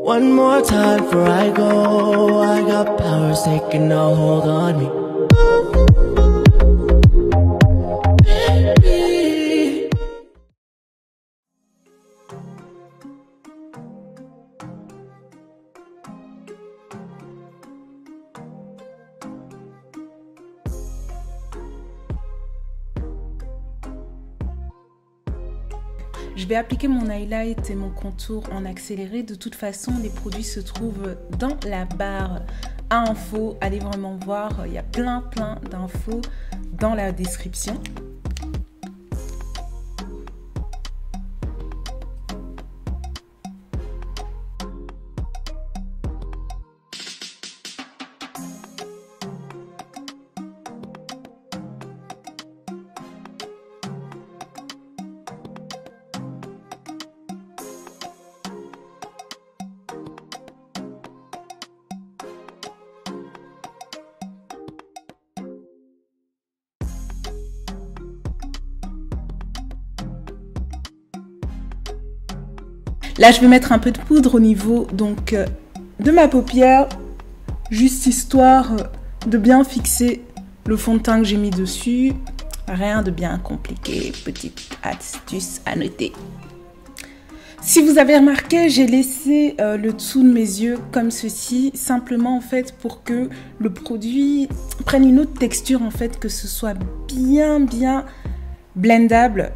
One more time before I go. I got powers taking a hold on me. Je vais appliquer mon highlight et mon contour en accéléré. De toute façon, les produits se trouvent dans la barre à infos. Allez vraiment voir, il y a plein d'infos dans la description. Là, je vais mettre un peu de poudre au niveau donc de ma paupière, juste histoire de bien fixer le fond de teint que j'ai mis dessus. Rien de bien compliqué, petite astuce à noter. Si vous avez remarqué, j'ai laissé le dessous de mes yeux comme ceci, simplement en fait pour que le produit prenne une autre texture en fait, que ce soit bien blendable.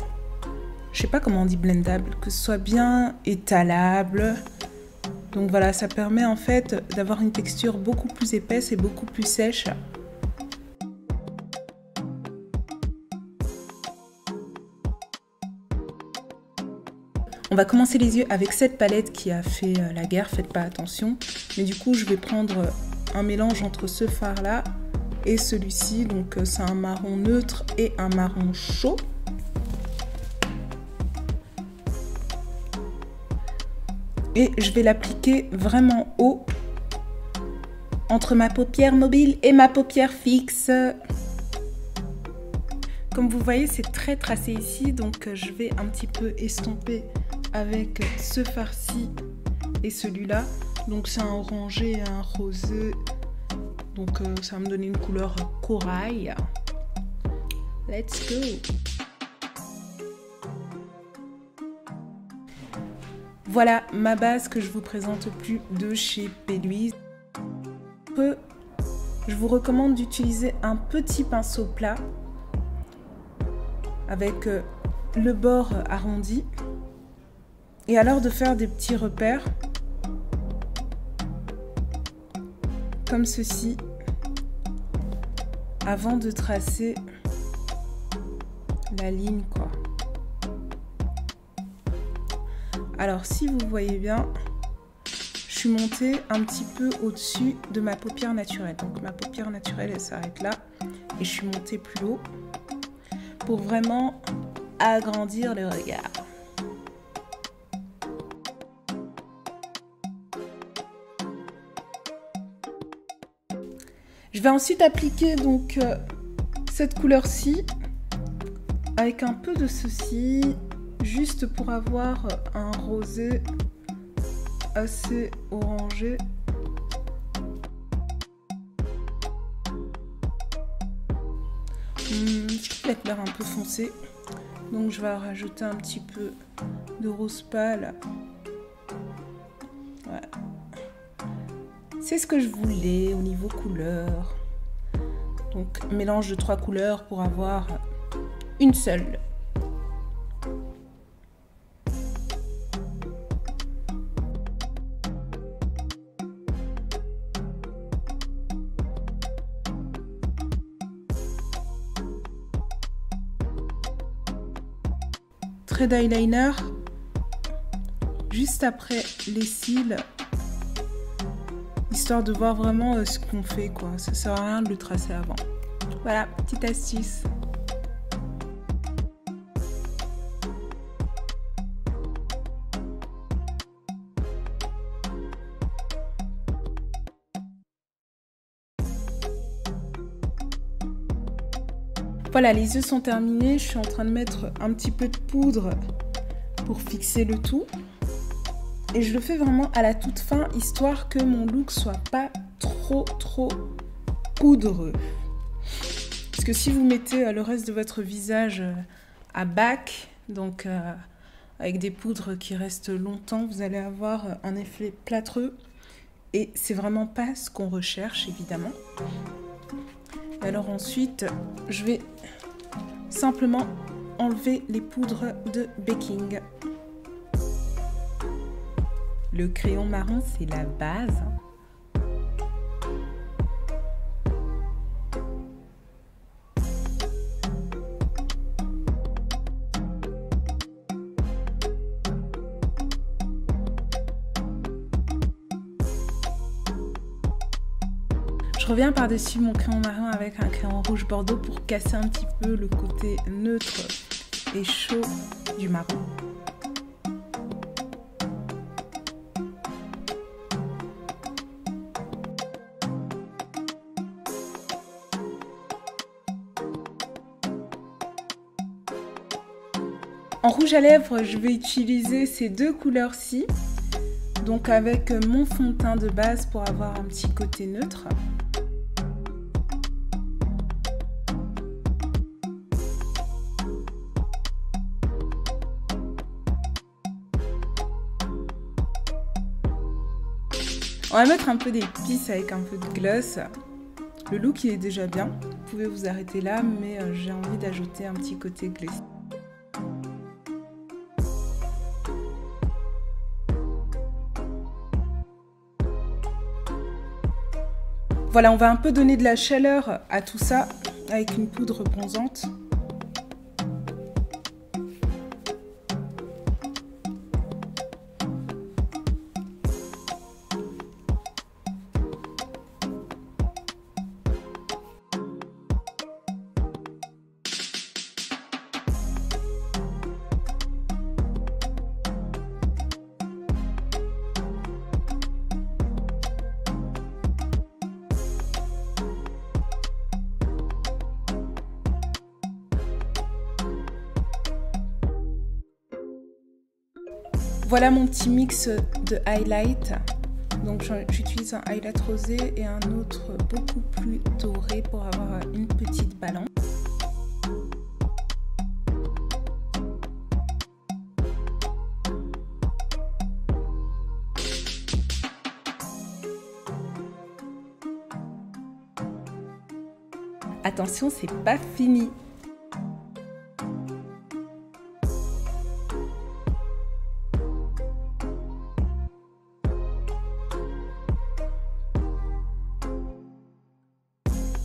Je sais pas comment on dit blendable, que ce soit bien étalable. Donc voilà, ça permet en fait d'avoir une texture beaucoup plus épaisse et beaucoup plus sèche. On va commencer les yeux avec cette palette qui a fait la guerre, faites pas attention. Mais du coup, je vais prendre un mélange entre ce fard là et celui-ci. Donc c'est un marron neutre et un marron chaud. Et je vais l'appliquer vraiment haut, entre ma paupière mobile et ma paupière fixe. Comme vous voyez, c'est très tracé ici, donc je vais un petit peu estomper avec ce fard-ci et celui-là. Donc c'est un orangé et un rosé, donc ça va me donner une couleur corail. Let's go! Voilà ma base que je vous présente plus de chez P. Louise. Je vous recommande d'utiliser un petit pinceau plat avec le bord arrondi et alors de faire des petits repères comme ceci avant de tracer la ligne quoi. Alors si vous voyez bien, je suis montée un petit peu au-dessus de ma paupière naturelle. Donc ma paupière naturelle elle s'arrête là et je suis montée plus haut pour vraiment agrandir le regard. Je vais ensuite appliquer donc cette couleur-ci avec un peu de ceci. Juste pour avoir un rosé assez orangé. Je trouve la couleur un peu foncée. Donc je vais rajouter un petit peu de rose pâle. Voilà. C'est ce que je voulais au niveau couleur. Donc mélange de 3 couleurs pour avoir une seule. Trait d'eyeliner juste après les cils, histoire de voir vraiment ce qu'on fait quoi. Ça sert à rien de le tracer avant. Voilà, petite astuce. Voilà, les yeux sont terminés. Je suis en train de mettre un petit peu de poudre pour fixer le tout. Et je le fais vraiment à la toute fin, histoire que mon look soit pas trop poudreux. Parce que si vous mettez le reste de votre visage à bac, donc avec des poudres qui restent longtemps, vous allez avoir un effet plâtreux. Et c'est vraiment pas ce qu'on recherche, évidemment. Alors ensuite, je vais simplement enlever les poudres de baking. Le crayon marron, c'est la base. Je reviens par-dessus mon crayon marron avec un crayon rouge bordeaux pour casser un petit peu le côté neutre et chaud du marron. En rouge à lèvres, je vais utiliser ces deux couleurs-ci, donc avec mon fond de teint de base pour avoir un petit côté neutre. On va mettre un peu d'épices avec un peu de gloss. Le look il est déjà bien, vous pouvez vous arrêter là, mais j'ai envie d'ajouter un petit côté gloss. Voilà, on va un peu donner de la chaleur à tout ça avec une poudre bronzante. Voilà mon petit mix de highlight. Donc j'utilise un highlight rosé et un autre beaucoup plus doré pour avoir une petite balance. Attention, c'est pas fini.